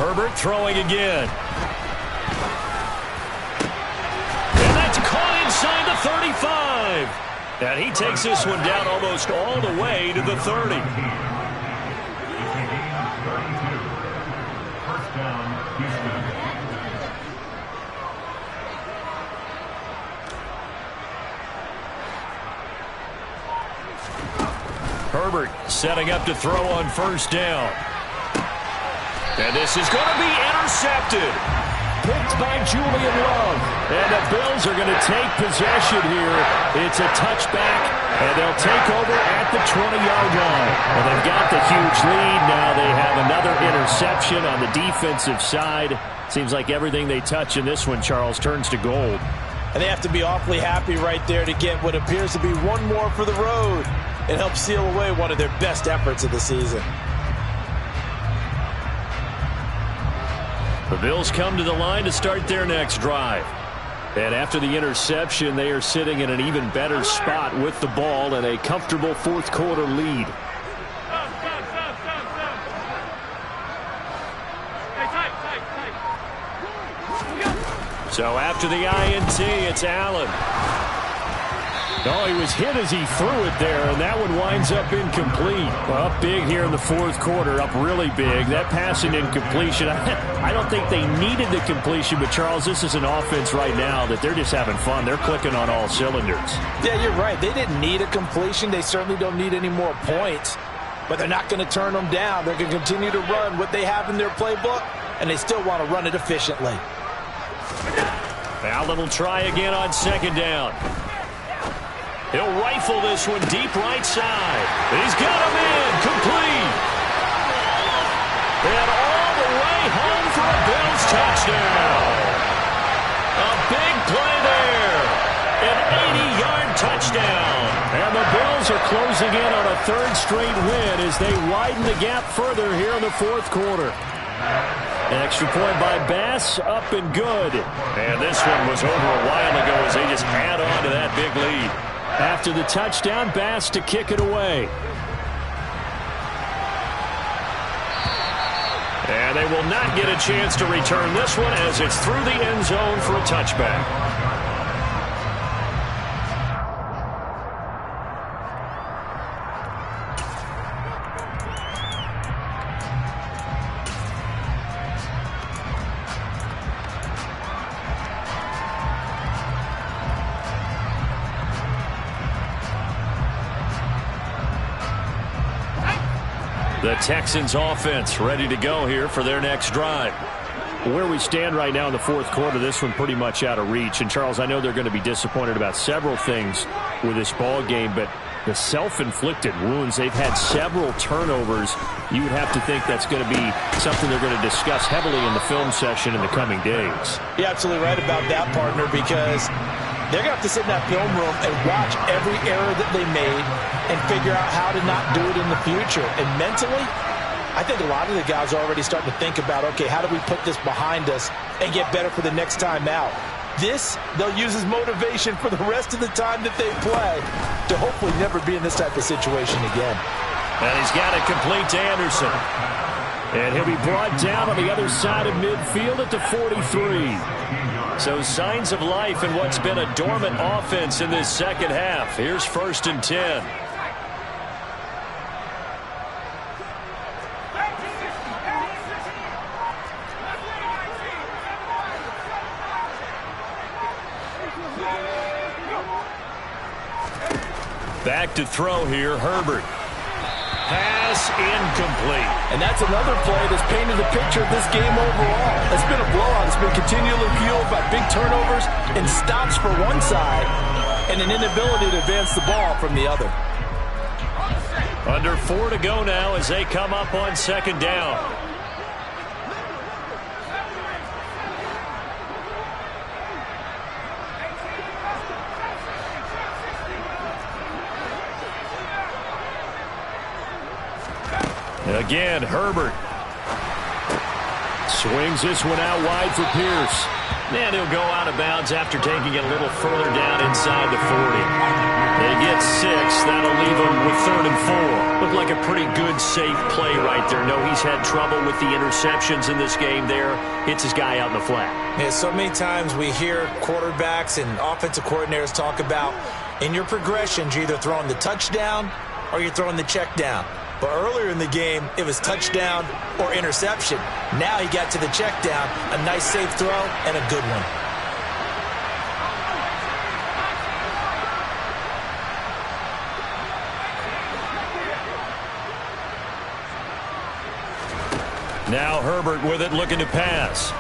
Herbert throwing again. And that's caught inside the 35. And he takes this one down almost all the way to the 30. First down, Houston. Herbert setting up to throw on first down. And this is going to be intercepted. Picked by Julian Love. And the Bills are going to take possession here. It's a touchback, and they'll take over at the 20-yard line. Well, they've got the huge lead. Now they have another interception on the defensive side. Seems like everything they touch in this one, Charles, turns to gold. And they have to be awfully happy right there to get what appears to be one more for the road and help seal away one of their best efforts of the season. The Bills come to the line to start their next drive. And after the interception, they are sitting in an even better spot with the ball and a comfortable fourth quarter lead. So after the INT, it's Allen. Oh, he was hit as he threw it there, and that one winds up incomplete. Well, up big here in the fourth quarter, up really big. That passing incompletion, I don't think they needed the completion, but Charles, this is an offense right now that they're just having fun. They're clicking on all cylinders. Yeah, you're right. They didn't need a completion. They certainly don't need any more points, but they're not going to turn them down. They're going to continue to run what they have in their playbook, and they still want to run it efficiently. Allen will try again on second down. He'll rifle this one deep right side. He's got him in. Complete. And all the way home for a Bills touchdown. A big play there. An 80-yard touchdown. And the Bills are closing in on a third straight win as they widen the gap further here in the fourth quarter. An extra point by Bass, up and good. And this one was over a while ago as they just add on to that big lead. After the touchdown, Bass to kick it away. And they will not get a chance to return this one as it's through the end zone for a touchback. The Texans offense ready to go here for their next drive. Where we stand right now in the fourth quarter, this one pretty much out of reach. And, Charles, I know they're going to be disappointed about several things with this ball game, but the self-inflicted wounds, they've had several turnovers. You would have to think that's going to be something they're going to discuss heavily in the film session in the coming days. You're absolutely right about that, partner, because they're going to have to sit in that film room and watch every error that they made and figure out how to not do it in the future. And mentally, I think a lot of the guys are already starting to think about, okay, how do we put this behind us and get better for the next time out? This, they'll use as motivation for the rest of the time that they play to hopefully never be in this type of situation again. And he's got it complete to Anderson. And he'll be brought down on the other side of midfield at the 43. So signs of life in what's been a dormant offense in this second half. Here's 1st and 10. Back to throw here, Herbert. Pass incomplete. And that's another play that's painted the picture of this game overall. It's been a blowout. It's been continually fueled by big turnovers and stops for one side and an inability to advance the ball from the other. Under 4 to go now as they come up on second down. Again, Herbert swings this one out wide for Pierce. And he'll go out of bounds after taking it a little further down inside the 40. They get 6. That'll leave them with 3rd and 4. Looked like a pretty good, safe play right there. No, he's had trouble with the interceptions in this game there. Hits his guy out in the flat. Yeah, so many times we hear quarterbacks and offensive coordinators talk about in your progressions, you're either throwing the touchdown or you're throwing the check down. But earlier in the game, it was touchdown or interception. Now he got to the check down, a nice safe throw, and a good one. Now Herbert with it, looking to pass.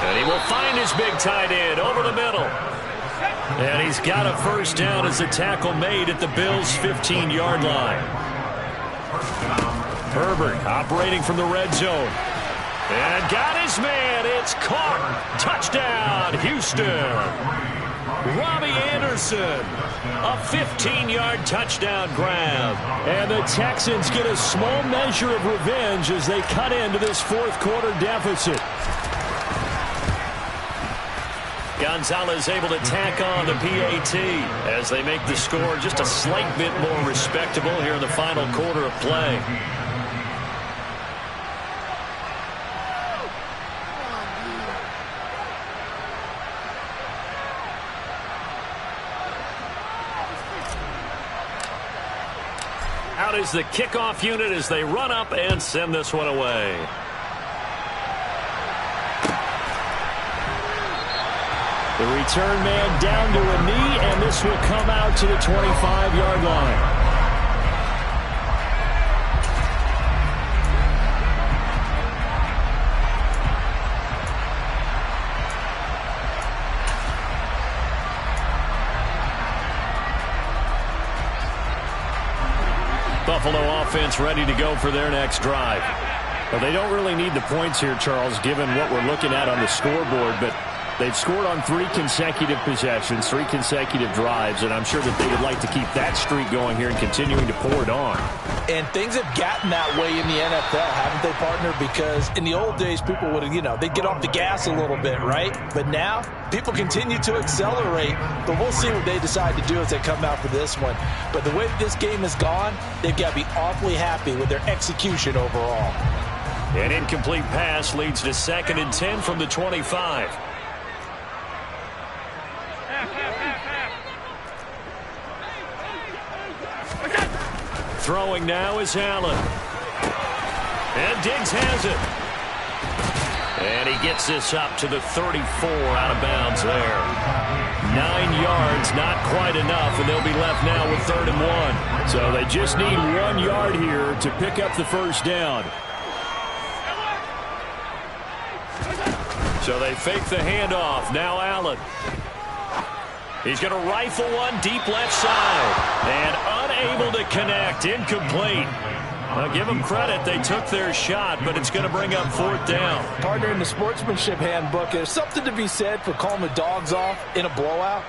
And he will find his big tight end over the middle. And he's got a first down as the tackle made at the Bills' 15-yard line. Herbert operating from the red zone. And got his man. It's caught. Touchdown, Houston. Robbie Anderson, a 15-yard touchdown grab. And the Texans get a small measure of revenge as they cut into this fourth-quarter deficit. Gonzalez able to tack on the PAT as they make the score just a slight bit more respectable here in the final quarter of play. Out is the kickoff unit as they run up and send this one away. The return man down to a knee, and this will come out to the 25-yard line. Buffalo offense ready to go for their next drive. Well, they don't really need the points here, Charles, given what we're looking at on the scoreboard, but they've scored on 3 consecutive possessions, 3 consecutive drives, and I'm sure that they would like to keep that streak going here and continuing to pour it on. And things have gotten that way in the NFL, haven't they, partner? Because in the old days, people would have, they'd get off the gas a little bit, right? But now, people continue to accelerate, but we'll see what they decide to do as they come out for this one. But the way this game has gone, they've got to be awfully happy with their execution overall. An incomplete pass leads to 2nd and 10 from the 25. Throwing now is Allen. And Diggs has it. And he gets this up to the 34 out of bounds there. 9 yards, not quite enough, and they'll be left now with 3rd and 1. So they just need 1 yard here to pick up the first down. So they fake the handoff. Now Allen. He's going to rifle one deep left side. And unable to connect. Incomplete. I'll give them credit. They took their shot, but it's going to bring up 4th down. Partner, in the sportsmanship handbook, there's something to be said for calling the dogs off in a blowout.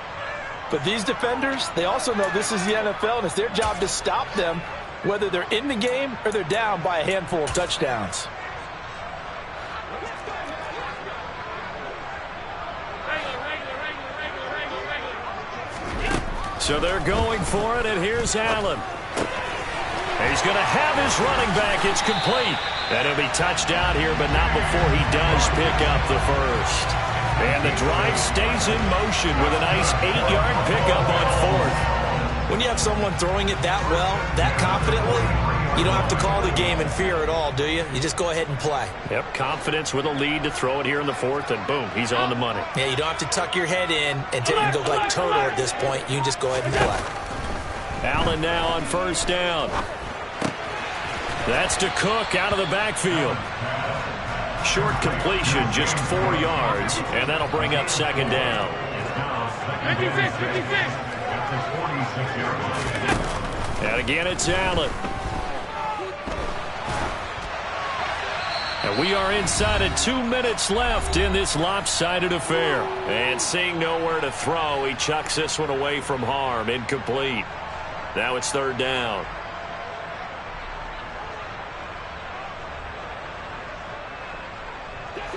But these defenders, they also know this is the NFL, and it's their job to stop them, whether they're in the game or they're down by a handful of touchdowns. So they're going for it, and here's Allen. He's going to have his running back. It's complete. And he'll be touched out here, but not before he does pick up the first. And the drive stays in motion with a nice 8-yard pickup on 4th. When you have someone throwing it that well, that confidently, you don't have to call the game in fear at all, do you? You just go ahead and play. Yep, confidence with a lead to throw it here in the 4th, and boom, he's on the money. Yeah, you don't have to tuck your head in and you can go like turtle at this point. You can just go ahead and play. Allen now on 1st down. That's to Cook out of the backfield. Short completion, just 4 yards, and that'll bring up 2nd down. 56, 56. And again, it's Allen. And we are inside of 2 minutes left in this lopsided affair. And seeing nowhere to throw, he chucks this one away from harm. Incomplete. Now it's 3rd down.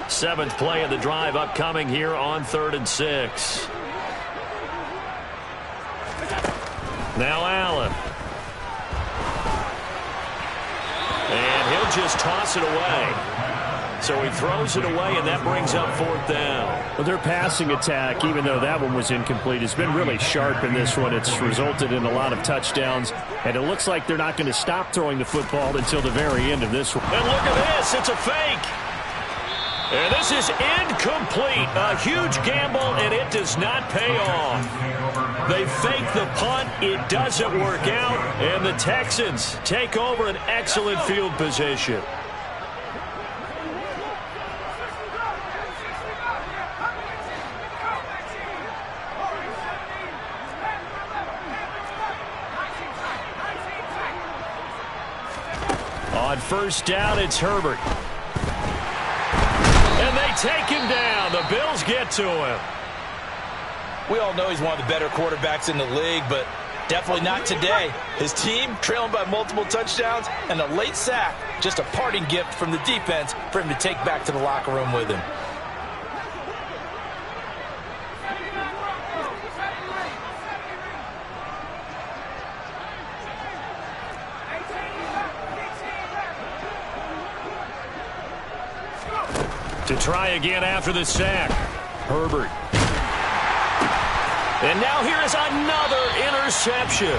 Seventh play of the drive upcoming here on 3rd and 6. Now Allen. And he'll just toss it away. So he throws it away, and that brings up 4th down. Well, their passing attack, even though that one was incomplete, has been really sharp in this one. It's resulted in a lot of touchdowns, and it looks like they're not going to stop throwing the football until the very end of this one. And look at this. It's a fake. And this is incomplete. A huge gamble, and it does not pay off. They fake the punt. It doesn't work out. And the Texans take over an excellent field position. On first down, it's Herbert. And they take him down. The Bills get to him. We all know he's one of the better quarterbacks in the league, but definitely not today. His team trailing by multiple touchdowns and a late sack. Just a parting gift from the defense for him to take back to the locker room with him. To try again after the sack. Herbert. And now here is another interception.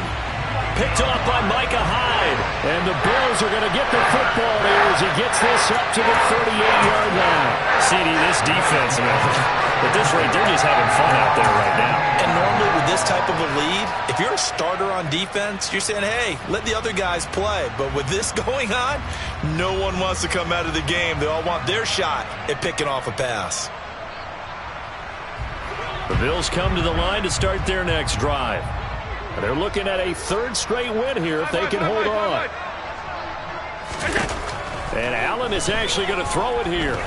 Picked off by Micah Hyde. And the Bills are going to get the football here as he gets this up to the 38-yard line. CD, this defense, at this rate, they're just having fun out there right now. And normally with this type of a lead, if you're a starter on defense, you're saying, hey, let the other guys play. But with this going on, no one wants to come out of the game. They all want their shot at picking off a pass. The Bills come to the line to start their next drive. They're looking at a third straight win here if they can hold on. And Allen is actually going to throw it here.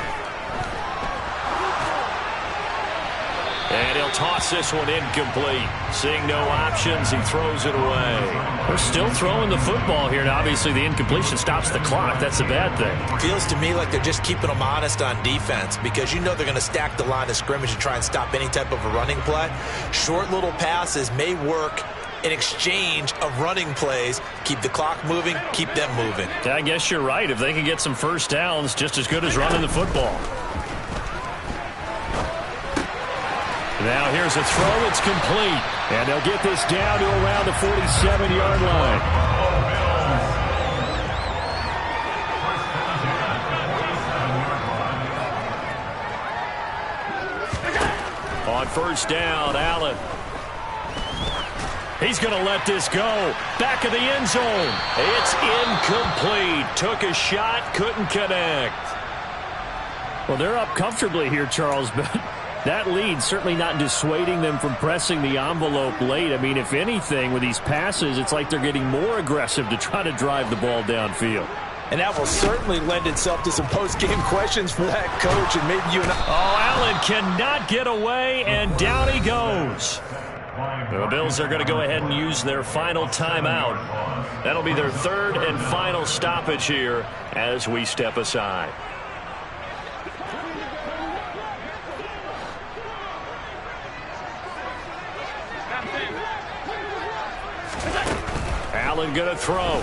And he'll toss this one incomplete. Seeing no options, he throws it away. They're still throwing the football here, and obviously the incompletion stops the clock. That's a bad thing. Feels to me like they're just keeping them honest on defense because you know they're going to stack the line of scrimmage and try and stop any type of a running play. Short little passes may work in exchange of running plays. Keep the clock moving, keep them moving. I guess you're right. If they can get some first downs, just as good as running the football. Now here's a throw. It's complete. And they'll get this down to around the 47-yard line. On first down, Allen. He's going to let this go. Back of the end zone. It's incomplete. Took a shot, couldn't connect. Well, they're up comfortably here, Charles, but that lead certainly not dissuading them from pressing the envelope late. I mean, if anything, with these passes, it's like they're getting more aggressive to try to drive the ball downfield. And that will certainly lend itself to some post-game questions for that coach. And maybe you and Allen cannot get away, and down he goes. The Bills are going to go ahead and use their final timeout. That'll be their third and final stoppage here as we step aside. Allen going to throw.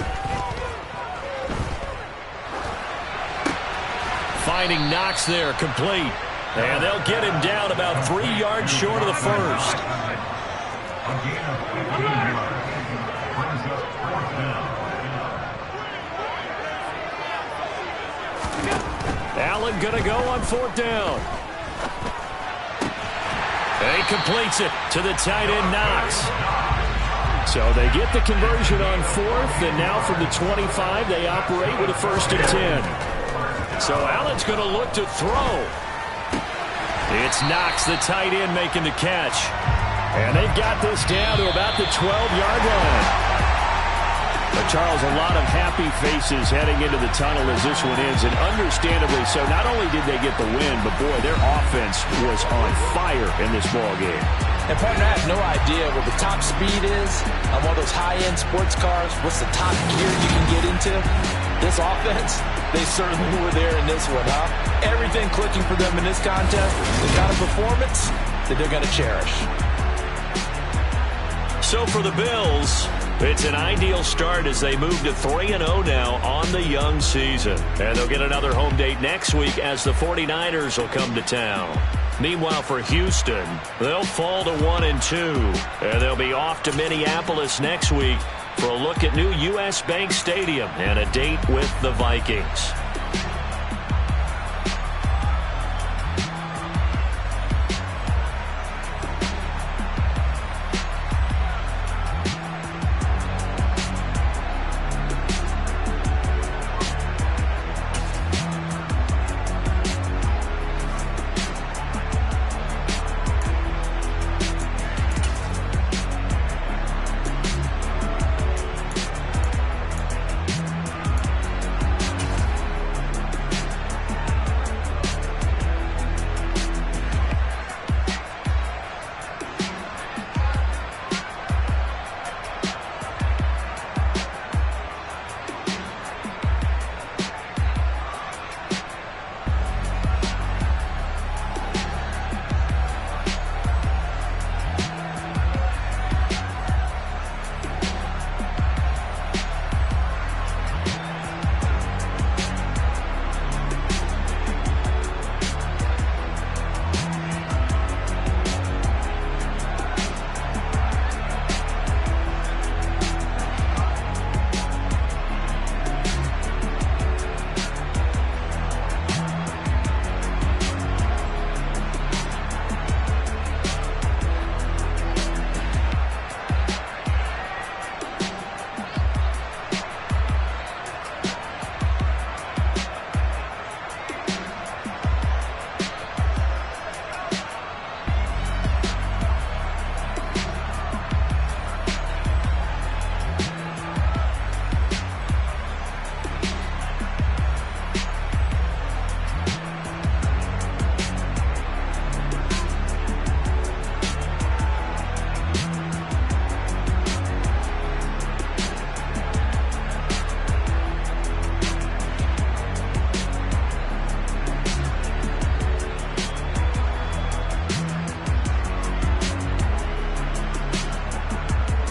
Finding Knox there, complete. And they'll get him down about 3 yards short of the first. Allen going to go on fourth down. And he completes it to the tight end, Knox. So they get the conversion on fourth, and now from the 25, they operate with a 1st and 10. So Allen's going to look to throw. It's Knox, the tight end, making the catch. And they've got this down to about the 12-yard line. But Charles, a lot of happy faces heading into the tunnel as this one ends, and understandably so. Not only did they get the win, but boy, their offense was on fire in this ball game. And partner, I have no idea what the top speed is on one of those high-end sports cars. What's the top gear you can get into? This offense, they certainly were there in this one, huh? Everything clicking for them in this contest, the kind of performance that they're going to cherish. So for the Bills, it's an ideal start as they move to 3-0 now on the young season. And they'll get another home date next week as the 49ers will come to town. Meanwhile, for Houston, they'll fall to 1-2. And they'll be off to Minneapolis next week for a look at new U.S. Bank Stadium and a date with the Vikings.